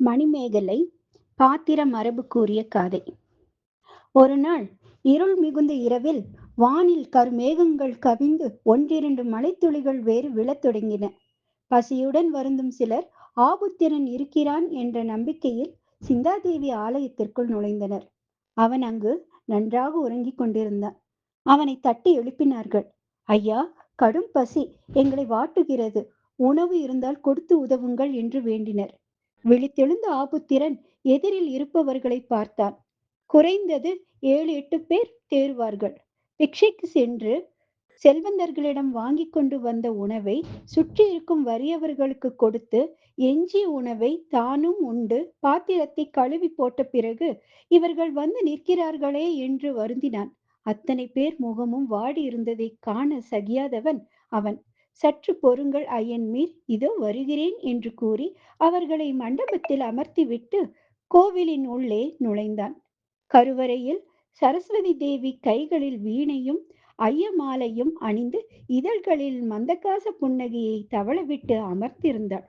மணிமேகலை பாத்திர மரபு கூறிய காதை. ஒரு நாள் இருள் மிகுந்த இரவில் வானில் கருமேகங்கள் கவிந்து ஒன்றிரண்டு மழைத்துளிகள் வேறு விழத் தொடங்கின. பசியுடன் வருந்தும் சிலர் ஆபுத்திரன் இருக்கிறான் என்ற நம்பிக்கையில் சிந்தாதேவி ஆலயத்திற்குள் நுழைந்தனர். அவன் அங்கு நன்றாக உறங்கிக் கொண்டிருந்தான். அவனை தட்டி எழுப்பினார்கள். ஐயா, கடும் பசி எங்களை வாட்டுகிறது, உணவு இருந்தால் கொடுத்து உதவுங்கள் என்று வேண்டினர். விழித்தெழுந்த ஆபுத்திரன் எதிரில் இருப்பவர்களை பார்த்தான். குறைந்தது 7-8 பேர் தேறுவார்கள். பிக்ஷைக்கு சென்று செல்வந்தர்களிடம் வாங்கி கொண்டு வந்த உணவை சுற்றி இருக்கும் வறியவர்களுக்கு கொடுத்து எஞ்சிய உணவை தானும் உண்டு பாத்திரத்தை கழுவி போட்ட பிறகு இவர்கள் வந்து நிற்கிறார்களே என்று வருந்தினான். அத்தனை பேர் முகமும் வாடி இருந்ததை காண சகியாதவன் அவன். சற்று பொறுங்கள் ஐயன்மீர், இதோ வருகிறேன் என்று கூறி அவர்களை மண்டபத்தில் அமர்த்திவிட்டு கோவிலின் உள்ளே நுழைந்தான். கருவறையில் சரஸ்வதி தேவி கைகளில் வீணையும் ஐயமாலையும் அணிந்து இதழ்களில் மந்தகாச புன்னகையை தவளவிட்டு அமர்ந்திருந்தாள்.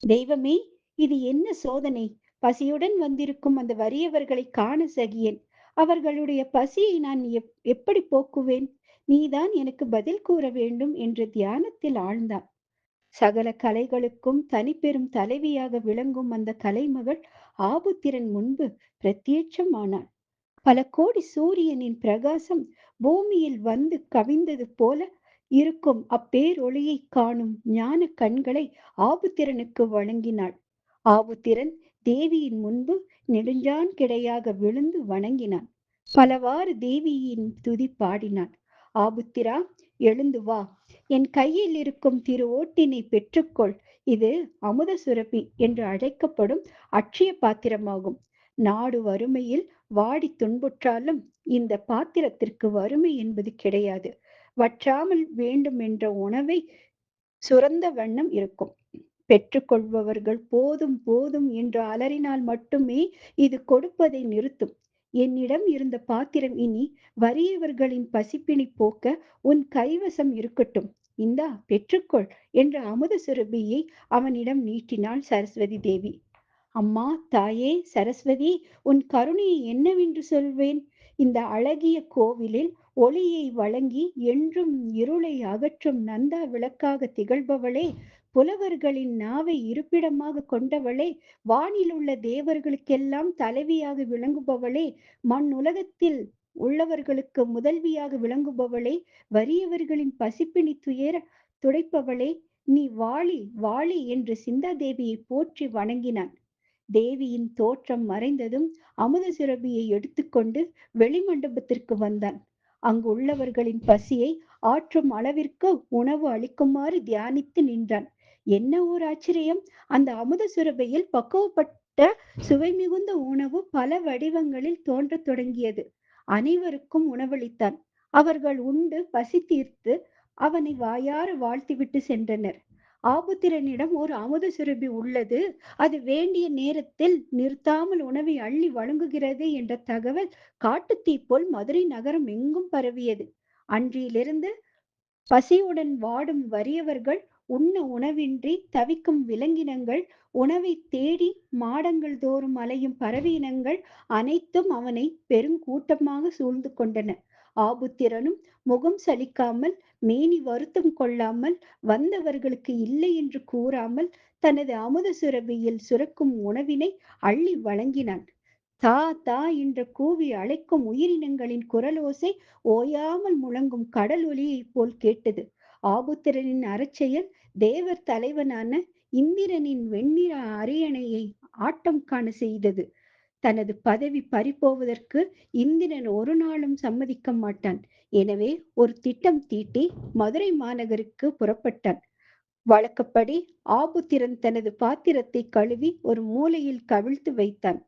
தெய்வமே, இது என்ன சோதனை! பசியுடன் வந்திருக்கும் அந்த வறியவர்களை காண சகியேன். அவர்களுடைய பசியை நான் எப்படி போக்குவேன்? நீதான் எனக்கு பதில் கூற வேண்டும் என்று தியானத்தில் ஆழ்ந்தான். சகல கலைகளுக்கும் தனிப்பெரும் தலைவியாக விளங்கும் அந்த கலைமகள் ஆபுத்திரன் முன்பு பிரத்யட்சமானாள். பல கோடி சூரியனின் பிரகாசம் பூமியில் வந்து கவிந்தது போல இருக்கும் அப்பேரொளியை காணும் ஞான கண்களை ஆபுத்திரனுக்கு வழங்கினாள். ஆபுத்திரன் தேவியின் முன்பு நெடுஞ்சான் கிடையாக விழுந்து வணங்கினான். பலவாறு தேவியின் துதி பாடினான். ஆபுத்திரா, எழுந்து வா, என் கையில் இருக்கும் திரு ஓட்டினை பெற்றுக்கொள். இது அமுத சுரபி என்று அழைக்கப்படும் அட்சய பாத்திரமாகும். நாடு வறுமையில் வாடி துன்புற்றாலும் இந்த பாத்திரத்திற்கு வறுமை என்பது கிடையாது. வற்றாமல் வேண்டும் என்ற உணவை சுரந்த வண்ணம் இருக்கும். பெற்றுக்கொள்பவர்கள் போதும் போதும் என்று அலறினால் மட்டுமே இது கொடுப்பதை நிறுத்தும். என்னிடம் இருந்த பாத்திரம் இனி வறியவர்களின் பசிப்பினை போக்க உன் கைவசம் இருக்கட்டும். இந்தா பெற்றுக்கொள் என்ற அமுத சுரபியை அவனிடம் நீட்டினாள் சரஸ்வதி தேவி. அம்மா, தாயே சரஸ்வதி, உன் கருணையை என்னவென்று சொல்வேன்? இந்த அழகிய கோவிலில் ஒளியை வழங்கி என்றும் இருளை அகற்றும் நந்தா விளக்காக திகழ்பவளே, புலவர்களின் நாவை இருப்பிடமாக கொண்டவளே, வானில் உள்ள தேவர்களுக்கெல்லாம் தலைவியாக விளங்குபவளே, மண் உலகத்தில் உள்ளவர்களுக்கு முதல்வியாக விளங்குபவளே, வறியவர்களின் பசிப்பினி துயர துடைப்பவளே, நீ வாழி வாழி என்று சிந்தாதேவியை போற்றி வணங்கினான். தேவியின் தோற்றம் மறைந்ததும் அமுத சுரபியை எடுத்துக்கொண்டு வெளிமண்டபத்திற்கு வந்தான். அங்கு உள்ளவர்களின் பசியை ஆற்றும் அளவிற்கு உணவு அளிக்குமாறு தியானித்து நின்றான். என்ன ஓர் ஆச்சரியம்! அந்த அமுத சுரபியில் பக்குவப்பட்ட சுவை மிகுந்த உணவு பல வடிவங்களில் தோன்றத் தொடங்கியது. அனைவருக்கும் உணவளித்தான். அவர்கள் உண்டு பசி தீர்த்து அவனை வாயார வாழ்த்திவிட்டு சென்றனர். ஆபுத்திரனிடம் ஒரு அமுத சுரபி உள்ளது, அது வேண்டிய நேரத்தில் நிறுத்தாமல் உணவை அள்ளி வழங்குகிறது என்ற தகவல் காட்டுத்தீ போல் மதுரை நகரம் எங்கும் பரவியது. அன்றிலிருந்து பசியுடன் வாடும் வறியவர்கள், உண்ண உணவின்றி தவிக்கும் விலங்கினங்கள், உணவை தேடி மாடங்கள் தோறும் அலையும் பறவையினங்கள் அனைத்தும் அவனை பெருங்கூட்டமாக சூழ்ந்து கொண்டன. ஆபுத்திரனும் முகம் சலிக்காமல், மேனி வருத்தம் கொள்ளாமல், வந்தவர்களுக்கு இல்லை என்று கூறாமல் தனது அமுத சுரபியில் சுரக்கும் உணவினை அள்ளி வழங்கினான். தா தா என்ற கூவி அழைக்கும் உயிரினங்களின் குரலோசை ஓயாமல் முழங்கும் கடல் ஒலியைப் போல் கேட்டது. ஆபுத்திரனின் அறச்செயல் தேவர் தலைவனான இந்திரனின் வெண்ணிற அரியணையை ஆட்டம் காண செய்தது. தனது பதவி பறிபோவதற்கு இந்திரன் ஒரு நாளும் சம்மதிக்க மாட்டான். எனவே ஒரு திட்டம் தீட்டி மதுரை மாநகருக்கு புறப்பட்டான். வழக்கப்படி ஆபுத்திரன் தனது பாத்திரத்தை கழுவி ஒரு மூலையில் கவிழ்த்து வைத்தான்.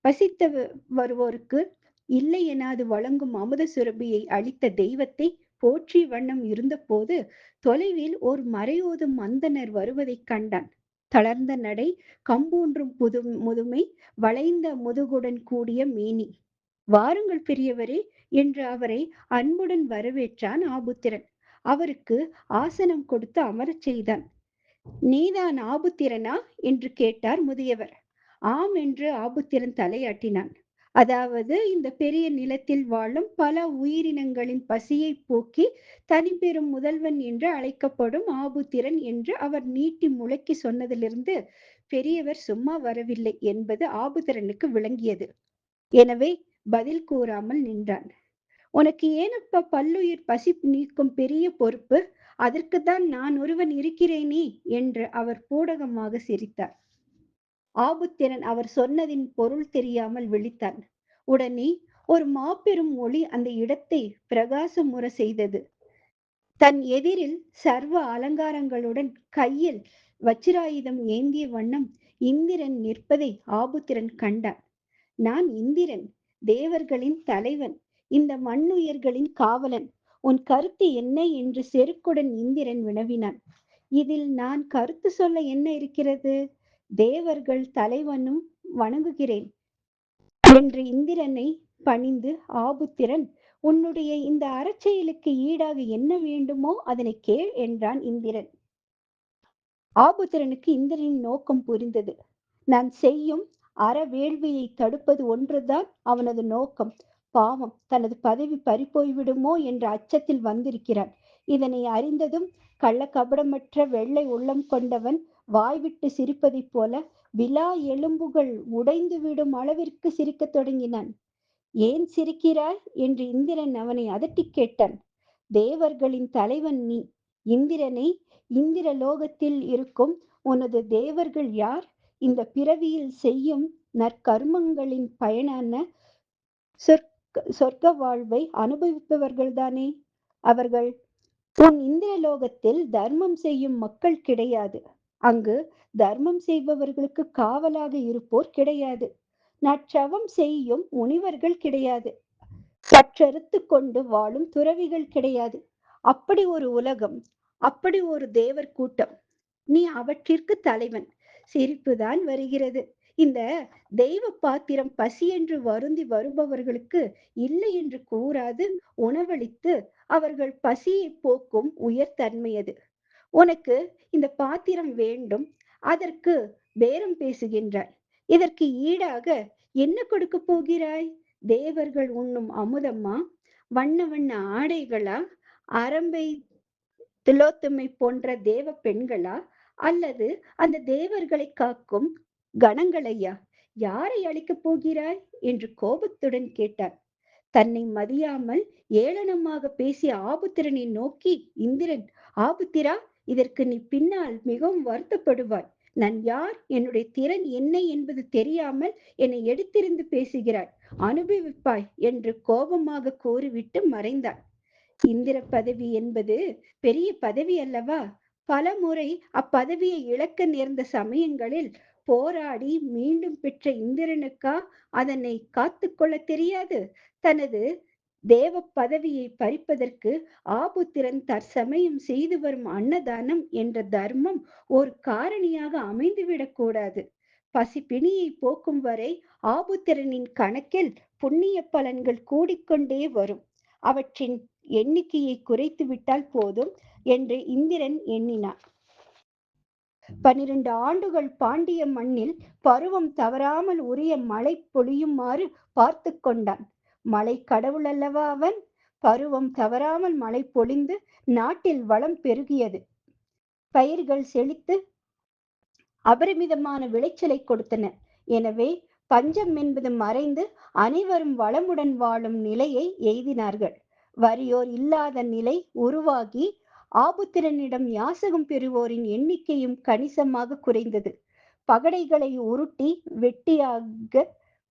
பசித்த வருவோருக்கு இல்லை எனாது வழங்கும் அமுத சுரபியை அளித்த தெய்வத்தை போற்றி வண்ணம் இருந்தபோது தொலைவில் ஒரு மறையோதும் அந்தனர் வருவதைக் கண்டான். தளர்ந்த நடை, கம்பூன்றும் முதுமை, வளைந்த முதுகுடன் கூடிய மேனி. வாருங்கள் பெரியவரே என்று அவரை அன்புடன் வரவேற்றான் ஆபுத்திரன். அவருக்கு ஆசனம் கொடுத்து அமரச் செய்தான். நீதான் ஆபுத்திரனா என்று கேட்டார் முதியவர். ஆம் என்று ஆபுத்திரன் தலையாட்டினான். அதாவது இந்த பெரிய நிலத்தில் வாழும் பல உயிரினங்களின் பசியை போக்கி தனிப்பெரும் முதல்வன் என்று அழைக்கப்படும் ஆபுத்திரன் என்று அவர் நீட்டி முழக்கி சொன்னதிலிருந்து பெரியவர் சும்மா வரவில்லை என்பது ஆபுத்திரனுக்கு விளங்கியது. எனவே பதில் கூறாமல் நின்றான். உனக்கு ஏனப்பா பல்லுயிர் பசி நீக்கும் பெரிய பொறுப்பு? அதற்குத்தான் நான் ஒருவன் இருக்கிறேனே என்று அவர் பூடகமாக சிரித்தார். ஆபுத்திரன் அவர் சொன்னதின் பொருள் தெரியாமல் விழித்தான். உடனே ஒரு மாபெரும் ஒளி அந்த இடத்தை பிரகாசமுற செய்தது. தன் எதிரில் சர்வ அலங்காரங்களுடன் கையில் வச்சிராயுதம் ஏந்திய வண்ணம் இந்திரன் நிற்பதை ஆபுத்திரன் கண்டான். நான் இந்திரன், தேவர்களின் தலைவன், இந்த மண்ணுயிர்களின் காவலன். உன் கருத்து என்ன என்று செருக்குடன் இந்திரன் வினவினான். இதில் நான் கருத்து சொல்ல என்ன இருக்கிறது? தேவர்கள் தலைவனும் வணங்குகிறேன் என்று இந்திரனை பணிந்து ஆபுத்திரன், உன்னுடைய இந்த அறச்செயலுக்கு ஈடாக என்ன வேண்டுமோ அதனை கேள் என்றான் இந்திரன். ஆபுத்திரனுக்கு இந்திரனின் நோக்கம் புரிந்தது. நான் செய்யும் அற வேள்வியை தடுப்பது ஒன்றுதான் அவனது நோக்கம். பாவம், தனது பதவி பறிப்போய்விடுமோ என்ற அச்சத்தில் வந்திருக்கிறான். இதனை அறிந்ததும் கள்ள கபடமற்ற வெள்ளை உள்ளம் கொண்டவன் வாய்விட்டு சிரிப்பதைப் போல விலா எலும்புகள் உடைந்து விடும் அளவிற்கு சிரிக்கத் தொடங்கினான். ஏன் சிரிக்கிறாய் என்று இந்திரன் அவனை அதட்டி கேட்டான். தேவர்களின் தலைவன் நீ. இந்திரனை, இந்திர லோகத்தில் இருக்கும் உனது தேவர்கள் யார்? இந்த பிறவியில் செய்யும் நற்கர்மங்களின் பயனான சொர்க்க வாழ்வை அனுபவிப்பவர்கள்தானே அவர்கள். உன் இந்திரலோகத்தில் தர்மம் செய்யும் மக்கள் கிடையாது. அங்கு தர்மம் செய்பவர்களுக்கு காவலாக இருப்போர் கிடையாது. நற்றவம் செய்யும் முனிவர்கள் கிடையாது. பற்றறுத்து கொண்டு வாழும் துறவிகள் கிடையாது. அப்படி ஒரு உலகம், அப்படி ஒரு தேவர் கூட்டம். நீ அவற்றிற்கு தலைவன். சிரிப்புதான் வருகிறது. இந்த தெய்வ பாத்திரம் பசி என்று வருந்தி வருபவர்களுக்கு இல்லை என்று கூறாது உணவளித்து அவர்கள் பசியை போக்கும் உயர்தன்மையது. உனக்கு இந்த பாத்திரம் வேண்டும், அதற்கு பேரம் பேசுகின்றாய். இதற்கு ஈடாக என்ன கொடுக்க போகிறாய்? தேவர்கள் உண்ணும் அமுதமா? வண்ண வண்ண ஆடைகளா? அரம்பை திலோத்தமை போன்ற தேவ பெண்களா? அல்லது அந்த தேவர்களை காக்கும் கணங்களையா? யாரை அழிக்கப் போகிறாய் என்று கோபத்துடன் கேட்டார். தன்னை மதியாமல் ஏளனமாக பேசிய ஆபுத்திரனை நோக்கி இந்திரன், ஆபுத்திரா, இதற்கு நீ பின்னால் மிகவும் வருத்தப்படுவாய். நான் யார், என்னுடைய திறன் என்ன என்பது தெரியாமல் என்னை எடுத்திருந்து பேசுகிறாய். அனுபவிப்பாய் என்று கோபமாக கூறிவிட்டு மறைந்தான். இந்திர பதவி என்பது பெரிய பதவி அல்லவா? பல முறை அப்பதவியை இழக்க நேர்ந்த சமயங்களில் போராடி மீண்டும் பெற்ற இந்திரனுக்கா அதனை காத்து கொள்ள தெரியாது? தனது தேவ பதவியை பறிப்பதற்கு ஆபுத்திரன் தற்சமயம் செய்து வரும் அன்னதானம் என்ற தர்மம் ஒரு காரணியாக அமைந்துவிடக் கூடாது. பசிப்பிணியை போக்கும் வரை ஆபுத்திரனின் கணக்கில் புண்ணிய பலன்கள் கூடிக்கொண்டே வரும். அவற்றின் எண்ணிக்கையை குறைத்து விட்டால் போதும் என்று இந்திரன் எண்ணினான். 12 ஆண்டுகள் பாண்டிய மண்ணில் பருவம் தவறாமல் உரிய மழை பொழியுமாறு பார்த்து கொண்டான். மழை கடவுள் அல்லவா அவன். பருவம் தவறாமல் மழை பொழிந்து நாட்டில் வளம் பெருகியது. பயிர்கள் செழித்து அபரிமிதமான விளைச்சலை கொடுத்தன. எனவே பஞ்சம் என்பது மறைந்து அனைவரும் வளமுடன் வாழும் நிலையை எய்தினார்கள். வறியோர் இல்லாத நிலை உருவாகி ஆபுத்திரனிடம் யாசகம் பெறுவோரின் எண்ணிக்கையும் கணிசமாக குறைந்தது. பகடைகளை உருட்டி வெட்டியாக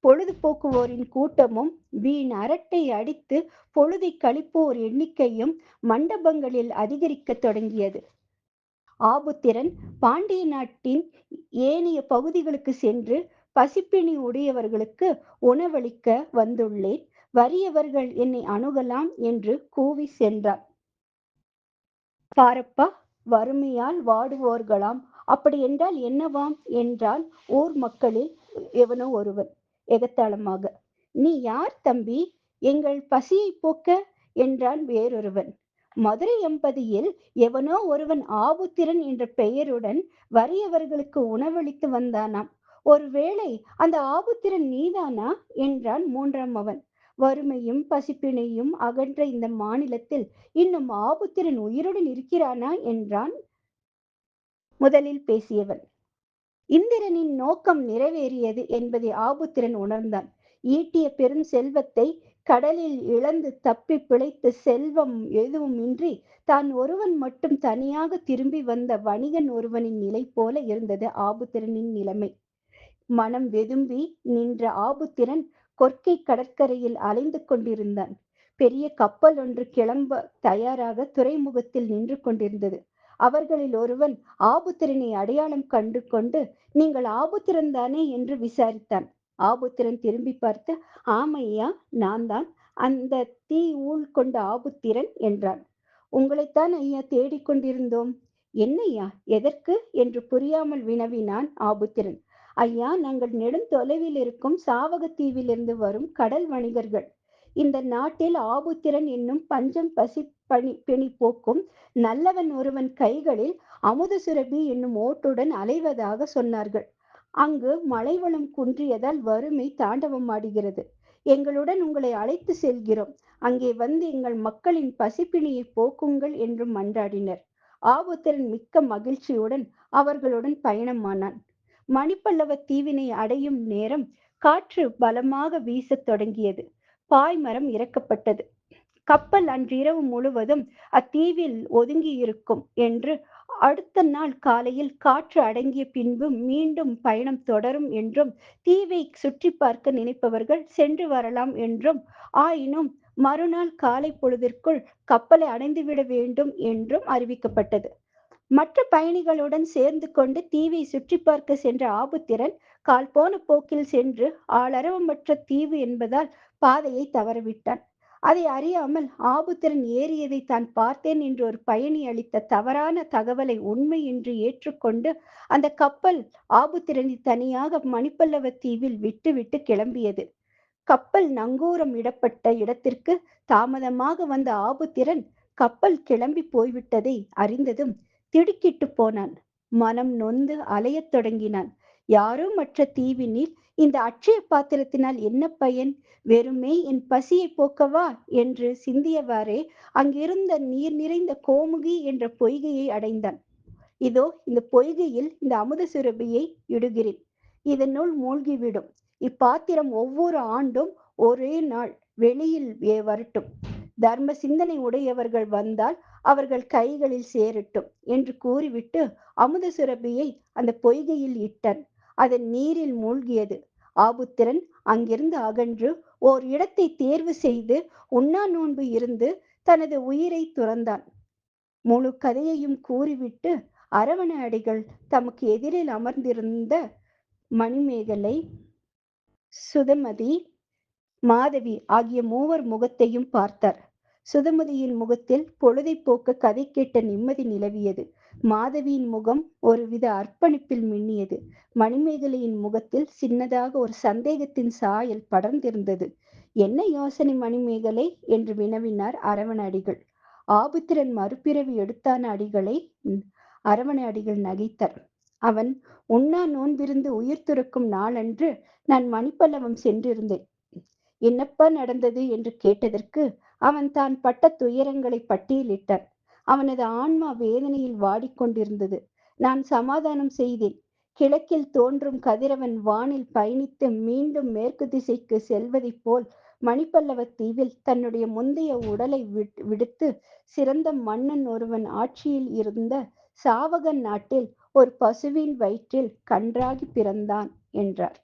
பொழுது போக்குவோரின் கூட்டமும் வீண் அரட்டை அடித்து பொழுதை கழிப்போர் எண்ணிக்கையும் மண்டபங்களில் அதிகரிக்க தொடங்கியது. ஆபுத்திரன் பாண்டிய நாட்டின் ஏனைய பகுதிகளுக்கு சென்று பசிப்பிணி உடையவர்களுக்கு உணவளிக்க வந்துள்ளேன், வறியவர்கள் என்னை அணுகலாம் என்று கூவி சென்றான். பாரப்பா, வறுமையால் வாடுவோர்களாம். அப்படி என்றால் என்னவாம் என்றான் ஊர் மக்களில் எவனோ ஒருவன் எகத்தாளமாக. நீ யார் தம்பி, எங்கள் பசியை போக்க என்றான் வேறொருவன். மதுரை எம்பதியில் எவனோ ஒருவன் ஆபுத்திரன் என்ற பெயருடன் வறியவர்களுக்கு உணவளித்து வந்தானாம். ஒருவேளை அந்த ஆபுத்திரன் நீதானா என்றான் மூன்றாம் அவன். வறுமையும் பசிப்பினையும் அகன்ற இந்த மாநிலத்தில் இன்னும் ஆபுத்திரன் உயிருடன் இருக்கிறானா என்றான் முதலில் பேசியவன். இந்திரனின் நோக்கம் நிறைவேறியது என்பதை ஆபுத்திரன் உணர்ந்தான். ஈட்டிய பெரும் செல்வத்தை கடலில் இழந்து தப்பி பிழைத்து செல்வம் எதுவும் இன்றி தான் ஒருவன் மட்டும் தனியாக திரும்பி வந்த வணிகன் ஒருவனின் நிலை போல இருந்தது ஆபுத்திரனின் நிலைமை. மனம் வெதும்பி நின்ற ஆபுத்திரன் கொற்கை கடற்கரையில் அலைந்து கொண்டிருந்தான். பெரிய கப்பல் ஒன்று கிளம்ப தயாராக துறைமுகத்தில் நின்று கொண்டிருந்தது. அவர்களில் ஒருவன் ஆபுத்திரனை அடையாளம் கண்டு கொண்டு, நீங்கள் ஆபுத்திரன் தானே என்று விசாரித்தான். ஆபுத்திரன் திரும்பி பார்த்து, ஆமையா, நான் தான் அந்த தீ ஊழ் கொண்ட ஆபுத்திரன் என்றான். உங்களைத்தான் ஐயா தேடிக்கொண்டிருந்தோம். என்னையா, எதற்கு என்று புரியாமல் வினவினான் ஆபுத்திரன். ஐயா, நாங்கள் நெடுந்தொலைவில் இருக்கும் சாவகத்தீவிலிருந்து வரும் கடல் வணிகர்கள். இந்த நாட்டில் ஆபுத்திரன் என்னும் பஞ்சம் பசி பிணி போக்கும் நல்லவன் ஒருவன் கைகளில் அமுத சுரபி என்னும் ஓட்டுடன் அலைவதாக சொன்னார்கள். அங்கு மழைவளம் குன்றியதால் வறுமை தாண்டவமாடுகிறது. எங்களுடன் உங்களை அழைத்து செல்கிறோம். அங்கே வந்து எங்கள் மக்களின் பசிப்பிணியை போக்குங்கள் என்று மன்றாடினர். ஆபுத்திரன் மிக்க மகிழ்ச்சியுடன் அவர்களுடன் பயணமானான். மணிப்பல்லவ தீவினை அடையும் நேரம் காற்று பலமாக வீசத் தொடங்கியது. பாய்மரம் இறக்கப்பட்டது. கப்பல் அன்றிரவு முழுவதும் அத்தீவில் ஒதுங்கியிருக்கும் என்று, அடுத்த நாள் காலையில் காற்று அடங்கிய பின்பு மீண்டும் பயணம் தொடரும் என்றும், தீவை சுற்றி பார்க்க நினைப்பவர்கள் சென்று வரலாம் என்றும், ஆயினும் மறுநாள் காலை பொழுதிற்குள் கப்பலை அடைந்துவிட வேண்டும் என்றும் அறிவிக்கப்பட்டது. மற்ற பயணிகளுடன் சேர்ந்து கொண்டு தீவை சுற்றி பார்க்க சென்ற ஆபுத்திரன் கால் போன போக்கில் சென்று ஆளரவமற்ற தீவு என்பதால் பாதையை தவறவிட்டான். அதை அறியாமல் ஆபுத்திரன் ஏறியதை தான் பார்த்தேன் என்று ஒரு பயணி அளித்த தவறான தகவலை உண்மை என்று ஏற்றுக்கொண்டு அந்த கப்பல் ஆபுத்திரனை தனியாக மணிப்பல்லவ தீவில் விட்டுவிட்டு கிளம்பியது. கப்பல் நங்கூரம் இடப்பட்ட இடத்திற்கு தாமதமாக வந்த ஆபுத்திரன் கப்பல் கிளம்பி போய்விட்டதை அறிந்ததும் திடுக்கிட்டு போனான். மனம் நொந்து அலையத் தொடங்கினான். யாரும் மற்ற தீவினில் இந்த அட்சய பாத்திரத்தினால் என்ன பயன்? வெறுமே என் பசியை போக்கவா என்று சிந்தியவாறே அங்கிருந்த நீர் நிறைந்த கோமுகி என்ற பொய்கையை அடைந்தான். இதோ இந்த பொய்கையில் இந்த அமுத சுரபியை இடுகிறேன். இதனுள் மூழ்கிவிடும். இப்பாத்திரம் ஒவ்வொரு ஆண்டும் ஒரே நாள் வெளியில் வரட்டும். தர்ம சிந்தனை உடையவர்கள் வந்தால் அவர்கள் கைகளில் சேரட்டும் என்று கூறிவிட்டு அமுத சுரபியை அந்த பொய்கையில் இட்டான். அதன் நீரில் மூழ்கியது. ஆபுத்திரன் அங்கிருந்து அகன்று ஓர் இடத்தை தேர்வு செய்து உண்ணா நோன்பு இருந்து தனது உயிரை துறந்தான். முழு கதையையும் கூறிவிட்டு அரவண அடிகள் தமக்கு எதிரில் அமர்ந்திருந்த மணிமேகலை, சுதமதி, மாதவி ஆகிய மூவர் முகத்தையும் பார்த்தார். சுதமதியின் முகத்தில் பொழுதை போக்க கதை கேட்ட நிம்மதி நிலவியது. மாதவியின் முகம் ஒருவித அர்ப்பணிப்பில் மின்னியது. மணிமேகலையின் முகத்தில் சின்னதாக ஒரு சந்தேகத்தின் சாயல் படர்ந்திருந்தது. என்ன யோசனை மணிமேகலை என்று வினவினார் அரவண அடிகள். ஆபுத்திரன் மறுபிறவி எடுத்தான அடிகளை அரவண அடிகள் நகைத்தார். அவன் உண்ணா நோன்பிருந்து உயிர் துறக்கும் நாளன்று நான் மணிப்பல்லவம் சென்றிருந்தேன். என்னப்பா நடந்தது என்று கேட்டதற்கு அவன் தான் பட்ட துயரங்களை பட்டியலிட்டான். அவனது ஆன்மா வேதனையில் வாடிக்கொண்டிருந்தது. நான் சமாதானம் செய்தேன். கிழக்கில் தோன்றும் கதிரவன் வானில் பயணித்து மீண்டும் மேற்கு திசைக்கு செல்வதைப் போல் மணிப்பல்லவ தீவில் தன்னுடைய முந்தைய உடலை விடுத்து சிறந்த மன்னன் ஒருவன் ஆட்சியில் இருந்த சாவகன் நாட்டில் ஒரு பசுவின் வயிற்றில் கன்றாகி பிறந்தான் என்றார்.